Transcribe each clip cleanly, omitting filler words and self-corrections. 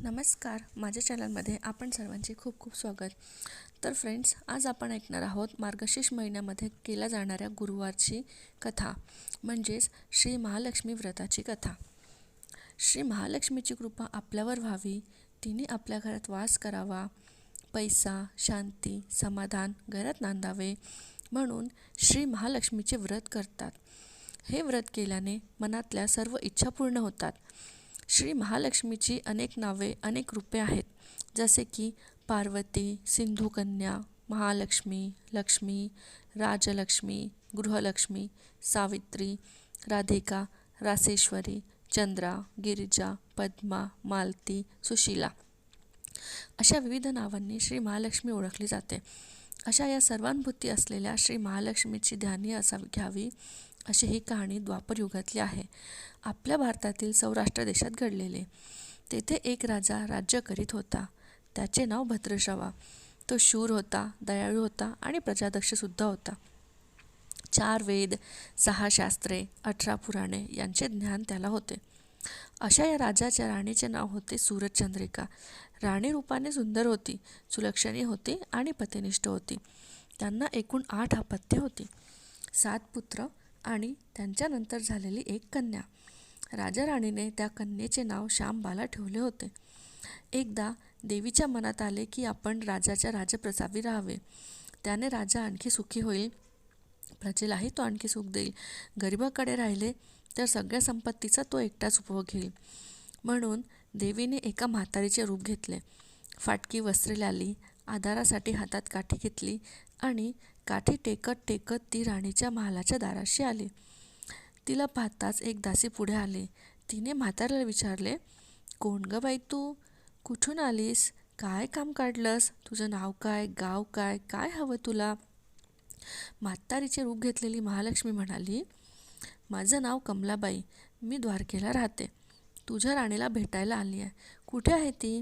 नमस्कार, माझ्या चॅनलमध्ये आपण सर्वांचे खूप खूप स्वागत. तर फ्रेंड्स, आज आपण ऐकणार आहोत मार्गशीर्ष महिन्यामध्ये केल्या जाणाऱ्या गुरुवारची कथा, म्हणजेच श्री महालक्ष्मी व्रताची कथा. श्री महालक्ष्मीची कृपा आपल्यावर व्हावी, तिने आपल्या घरात वास करावा, पैसा, शांती, समाधान घरात नांदावे म्हणून श्री महालक्ष्मीचे व्रत करतात. हे व्रत केल्याने मनातल्या सर्व इच्छा पूर्ण होतात. श्री महालक्ष्मीची अनेक नावे, अनेक रूपे आहेत, जसे की पार्वती, सिंधुकन्या, महालक्ष्मी, लक्ष्मी, राजलक्ष्मी, गृहलक्ष्मी, सावित्री, राधिका, रासेश्वरी, चंद्रा, गिरिजा, पद्मा, मालती, सुशीला अशा विविध नावांनी श्री महालक्ष्मी ओळखली जाते. अशा या सर्वांभूती असलेल्या श्री महालक्ष्मीची ध्यानी घ्यावी अशी ही कहाणी द्वापर युगातली आहे. आपल्या भारतातील सौराष्ट्र देशात घडलेले. तेथे एक राजा राज्य करीत होता. त्याचे नाव भद्रश्रवा. तो शूर होता, दयाळू होता आणि प्रजादक्षसुद्धा होता. 4 वेद, 6 शास्त्रे, 18 पुराणे यांचे ज्ञान त्याला होते. अशा या राजाच्या राणीचे नाव होते सूरजचंद्रिका. राणी रूपाने सुंदर होती, सुलक्षणी होती आणि पतिनिष्ठ होती. त्यांना एकूण 8 अपत्ये होती, 7 पुत्र आणि त्यांच्यानंतर झालेली एक कन्या. राजा राणीने त्या कन्येचे नाव श्यामबाला ठेवले होते. एकदा देवीच्या मनात आले की आपण राजाच्या राजप्रसावी राहावे. त्याने राजा आणखी सुखी होईल, प्रजेलाही तो आणखी सुख देईल. गरिबाकडे राहिले तर सगळ्या संपत्तीचा तो एकटाच उपभोग घेईल. म्हणून देवीने एका म्हातारीचे रूप घेतले. फाटकी वस्त्रे लावली, आधारासाठी हातात काठी घेतली आणि काठी टेकत टेकत ती राणीच्या महालाच्या दाराशी आली. तिला पाहताच एक दासी पुढे आली. तिने म्हाताऱ्याला विचारले, कोण ग बाई तू? कुठून आलीस? काय काम काढलंस? तुझं नाव काय? गाव काय? काय हवं तुला? म्हातारीचे रूप घेतलेली महालक्ष्मी म्हणाली, माझं नाव कमलाबाई, मी द्वारकेला राहते. तुझ्या राणीला भेटायला आली आहे. कुठे आहे ती?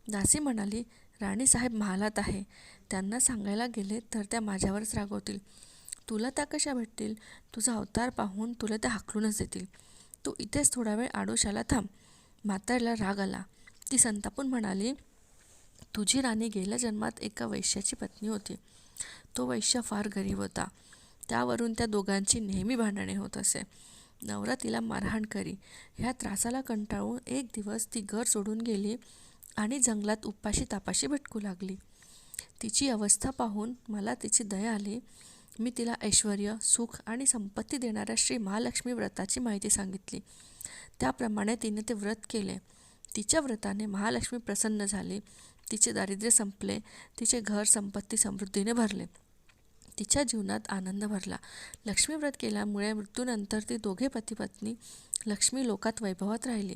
दासी म्हणाली, राणीसाहेब महालात आहे. त्यांना सांगायला गेले तर त्या माझ्यावरच रागवतील. तुला त्या कशा भेटतील? तुझा अवतार पाहून तुला त्या हाकलूनच देतील. तू इथेच थोडा वेळ आडोशाला थांब. म्हातारीला राग आला. ती संतापून म्हणाली, तुझी राणी गेल्या जन्मात एका वैश्याची पत्नी होती. तो वैश्य फार गरीब होता. त्यावरून त्या दोघांची नेहमी भांडणे होत असे. नवरा तिला मारहाण करी. ह्या त्रासाला कंटाळून एक दिवस ती घर सोडून गेली आणि जंगलात उपाशी तापाशी भटकू लागली. तिची अवस्था पाहून मला तिची दया आली. मी तिला ऐश्वर्य, सुख आणि संपत्ती देणाऱ्या श्री महालक्ष्मी व्रताची माहिती सांगितली. त्याप्रमाणे तिने ते व्रत केले. तिच्या व्रताने महालक्ष्मी प्रसन्न झाली. तिचे दारिद्र्य संपले. तिचे घर संपत्ती समृद्धीने भरले. तिच्या जीवनात आनंद भरला. लक्ष्मी व्रत केल्यामुळे मृत्यूनंतर ती दोघे पती पत्नी लक्ष्मी लोकात वैभवात राहिली.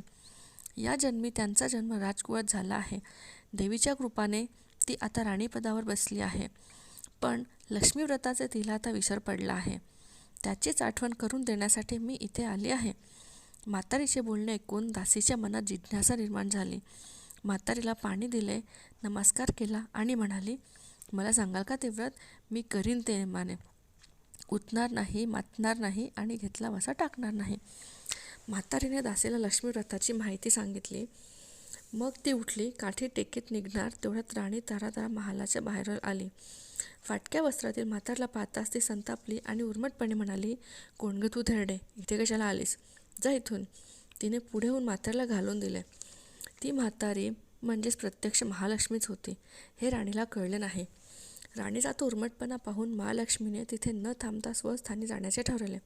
या जन्मी त्यांचा जन्म राजकुळात झाला आहे. देवीच्या कृपाने ती आता राणीपदावर बसली आहे. पण लक्ष्मी व्रताचे तिला आता विसर पडला आहे. त्याचीच आठवण करून देण्यासाठी मी इथे आली आहे. म्हातारीचे बोलणे ऐकून दासीच्या मनात जिज्ञासा निर्माण झाली. म्हातारीला पाणी दिले, नमस्कार केला आणि म्हणाली, मला सांगाल का ते व्रत? मी करीन ते नेमाने. उठणार नाही, मातणार नाही आणि घेतला वसा टाकणार नाही. म्हातारीने दासीला लक्ष्मी व्रताची माहिती सांगितली. मग ती उठली. काठी टेकीत निघणार तेवढ्यात राणी तारा महालाच्या बाहेर आली. फाटक्या वस्त्रातील म्हातारला पाहताच ती संतापली आणि उर्मटपणे म्हणाली, कोण ग तू धेरडे? इथे कशाला आलीस? जा इथून. तिने पुढे होऊन म्हातारला घालून दिले. ती म्हातारी म्हणजेच प्रत्यक्ष महालक्ष्मीच होती हे राणीला कळले नाही. राणीचा तो उर्मटपणा पाहून महालक्ष्मीने तिथे न थांबता स्वस्थानी जाण्याचे ठरवले.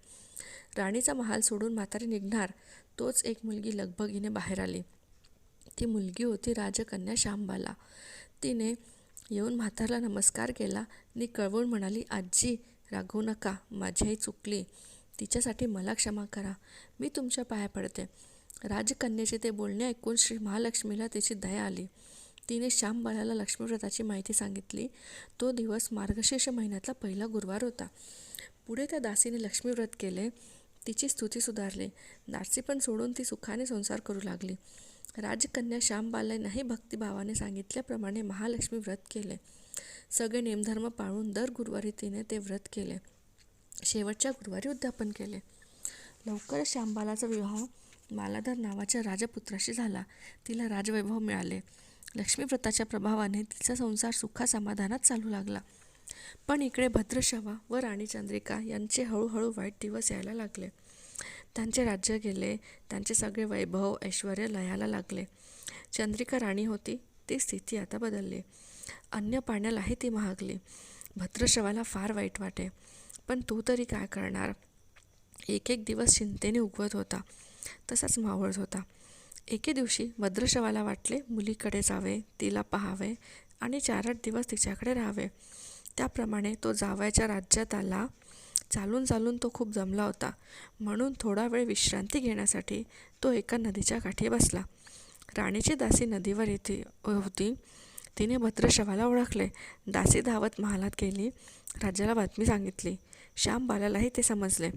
राणीचा महाल सोडून म्हातारी निघणार तोच एक मुलगी लगबगीने बाहेर आली. ती मुलगी होती राजकन्या श्यामबाला. तिने येऊन म्हातारला नमस्कार केला आणि कळवून म्हणाली, आजी रागवू नका, माझी आई चुकली. तिच्यासाठी मला क्षमा करा. मी तुमच्या पाया पडते. राजकन्याचे ते बोलणे ऐकून श्री महालक्ष्मीला तिची दया आली. तिने श्यामबाळाला लक्ष्मीव्रताची माहिती सांगितली. तो दिवस मार्गशीर्ष महिन्यातला पहिला गुरुवार होता. पुढे त्या दासीने लक्ष्मीव्रत केले. तिची स्तुती सुधारली. दासी पण सोडून ती सुखाने संसार करू लागली. राजकन्या श्यामबालांनाही भक्तिभावाने सांगितल्याप्रमाणे महालक्ष्मी व्रत केले. सगळे नेमधर्म पाळून दर गुरुवारी तिने ते व्रत केले. शेवटच्या गुरुवारी उद्यापन केले. लवकरच श्यामबालाचा विवाह मालाधर नावाच्या राजपुत्राशी झाला. तिला राजवैभव मिळाले. लक्ष्मीव्रताच्या प्रभावाने तिचा संसार सुखासमाधानात चालू लागला. पण इकडे भद्रश्रवा व राणी चंद्रिका यांचे हळूहळू वाईट दिवस यायला लागले. त्यांचे राज्य गेले. त्यांचे सगळे वैभव ऐश्वर्य लयाला लागले. चंद्रिका राणी होती ती स्थिती आता बदलली. अन्न पाण्यालाही ती महागली. भद्रश्रवाला फार वाईट वाटे, पण तो तरी काय करणार. एक एक दिवस चिंतेने उगवत होता, तसाच मावळत होता. एके दिवशी भद्रश्रवाला वाटले मुलीकडे जावे, तिला पाहावे आणि 4-8 दिवस तिच्याकडे राहावे. त्याप्रमाणे तो जावयाच्या राज्यात आला. चालून चालून तो खूप जमला होता, म्हणून थोडा वेळ विश्रांती घेण्यासाठी तो एका नदीच्या काठी बसला. राणीची दासी नदीवर येते होती. तिने भद्रश्रवाला ओळखले. दासी धावत महालात गेली. राजाला बातमी सांगितली. श्यामबालालाही ते समजले.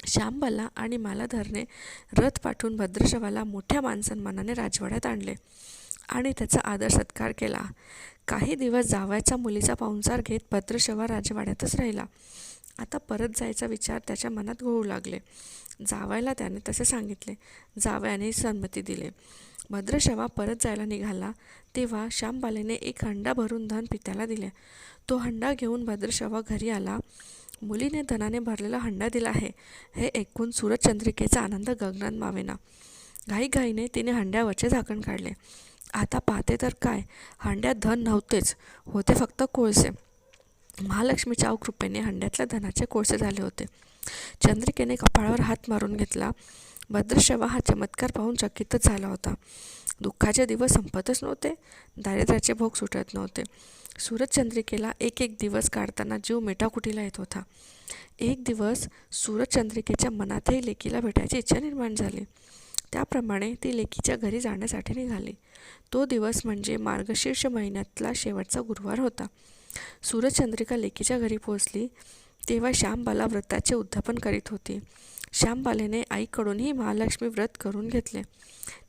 श्यामबाला आणि मालाधरने रथ पाठवून भद्रश्रवाला मोठ्या मानसन्मानाने राजवाड्यात आणले आणि त्याचा आदर सत्कार केला. काही दिवस जावयाच्या मुलीचा पाहुणचार घेत भद्रश्रवा राजवाड्यातच राहिला. आता परत जायचा विचार त्याच्या मनात घोळू लागले. जावयाला त्याने तसे सांगितले. जावयाने संमती दिली. भद्रश्रवा परत जायला निघाला तेव्हा श्यामबालेने एक हंडा भरून धन पित्याला दिले. तो हंडा घेऊन भद्रश्रवा घरी आला. मुलीने धनाने भरलेला हंडा दिला आहे हे ऐकून सूरजचंद्रिकेचा आनंद गगनात मावेना. घाईघाईने तिने हंड्यावरचे झाकण काढले. आता पाहते तर काय, हंड्यात धन नव्हतेच, होते फक्त कोळसे. महालक्ष्मीच्या कृपेने हंड्यातल्या धनाचे कोळसे झाले होते. चंद्रिकेने कपाळावर हात मारून घेतला. भद्रश्रवा हा चमत्कार पाहून चकितच झाला होता. दुःखाचे दिवस संपतच नव्हते, दारिद्र्याचे भोग सुटत नव्हते. सूरजचंद्रिकेला एक एक दिवस काढताना जीव मेटाकुटीला येत होता. एक दिवस सूरजचंद्रिकेच्या मनातही लेकीला भेटायची इच्छा निर्माण झाली. त्याप्रमाणे ती लेकीच्या घरी जाण्यासाठी निघाली. तो दिवस म्हणजे मार्गशीर्ष महिन्यातला शेवटचा गुरुवार होता. सूरजचंद्रिका लेकीच्या घरी पोहोचली तेव्हा श्यामबाला व्रताचे उद्यापन करीत होती. श्यामबालेने आईकडूनही महालक्ष्मी व्रत करून घेतले.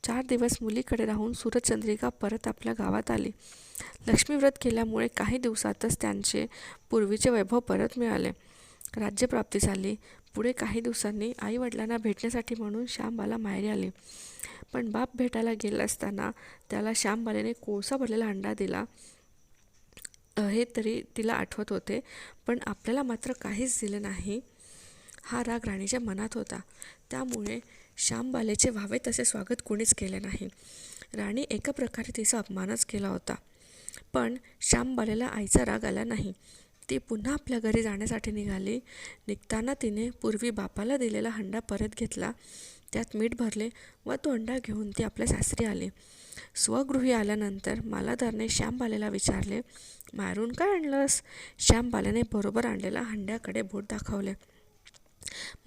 4 दिवस मुलीकडे राहून सूरजचंद्रिका परत आपल्या गावात आली. लक्ष्मीव्रत केल्यामुळे काही दिवसातच त्यांचे पूर्वीचे वैभव परत मिळाले. राज्यप्राप्ती झाली. पुढे काही दिवसांनी आईवडिलांना भेटण्यासाठी म्हणून श्यामबाला माहेरी आली. पण बाप भेटायला गेला असताना त्याला श्यामबालेने कोळसा भरलेला हंडा दिला हे तरी तिला आठवत होते, पण आपल्याला मात्र काहीच दिले नाही हा राग राणीच्या मनात होता. त्यामुळे श्यामबालेचे व्हावे तसे स्वागत कोणीच केले नाही. राणी एका प्रकारे तिचा अपमानच केला होता. पण श्यामबालेला आईचा राग आला नाही. ती पुन्हा आपल्या घरी जाण्यासाठी निघाली. निघताना तिने पूर्वी बापाला दिलेला हंडा परत घेतला, त्यात मीठ भरले व तो हंडा घेऊन ती आपल्या सासरी आली. स्वगृही आल्यानंतर मालाधरने श्यामबालेला विचारले, मारून काय आणलंस? श्यामबालेने बरोबर आणलेला हंड्याकडे बोट दाखवले.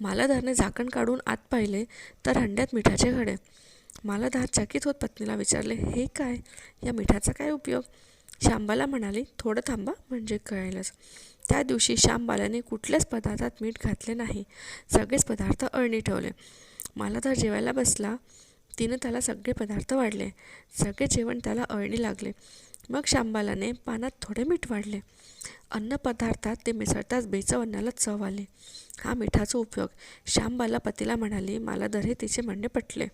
मालाधरने झाकण काढून आत पाहिले तर हंड्यात मिठाचे घडे. मालाधार चकित होत पत्नीला विचारले, हे काय? या मिठाचा काय उपयोग? श्यामबाला म्हणाली, थोडं थांबा म्हणजे कळेलच. त्या दिवशी श्यामबालाने कुठल्याच पदार्थात मीठ घातले नाही. सगळेच पदार्थ अळणी ठेवले. मालाधार जेवायला बसला. तिनं त्याला सगळे पदार्थ वाढले. सगळे जेवण त्याला अळणी लागले. मग श्यामबालाने पानात थोडे मीठ वाढले. अन्नपदार्थात ते मिसळताच बेचव अन्नाला चव आली. हा मिठाचा उपयोग. श्यामबाला पतीला म्हणाली. मालाधरही तिचे म्हणणे पटले.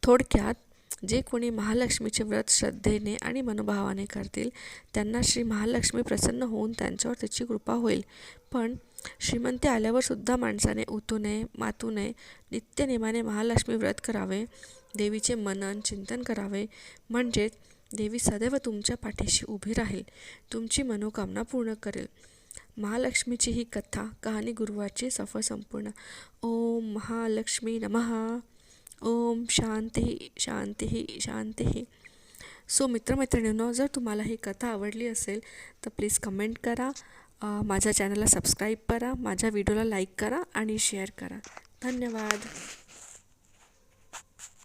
थोडक्यात जे कोणी महालक्ष्मीचे व्रत श्रद्धेने आणि मनोभावाने करतील त्यांना श्री महालक्ष्मी प्रसन्न होऊन त्यांच्यावर तिची कृपा होईल. पण श्रीमंती आल्यावर सुद्धा माणसाने उतू नये, मातू नये. नित्यनेमाने महालक्ष्मी व्रत करावे. देवीचे मनन चिंतन करावे. म्हणजेच देवी सदैव तुमच्या पाठीशी उभी राहील, तुमची मनोकामना पूर्ण करेल. महालक्ष्मीची ही कथा कहाणी गुरुवारची सफळ संपूर्ण. ओम महालक्ष्मी नमः. ओम शांती शांती शांती. सो मित्रमैत्रिणींनो, जर तुम्हाला ही कथा आवडली असेल तर प्लीज कमेंट करा, माझ्या चॅनलला सबस्क्राईब करा, माझ्या व्हिडिओला लाईक करा आणि शेअर करा. धन्यवाद.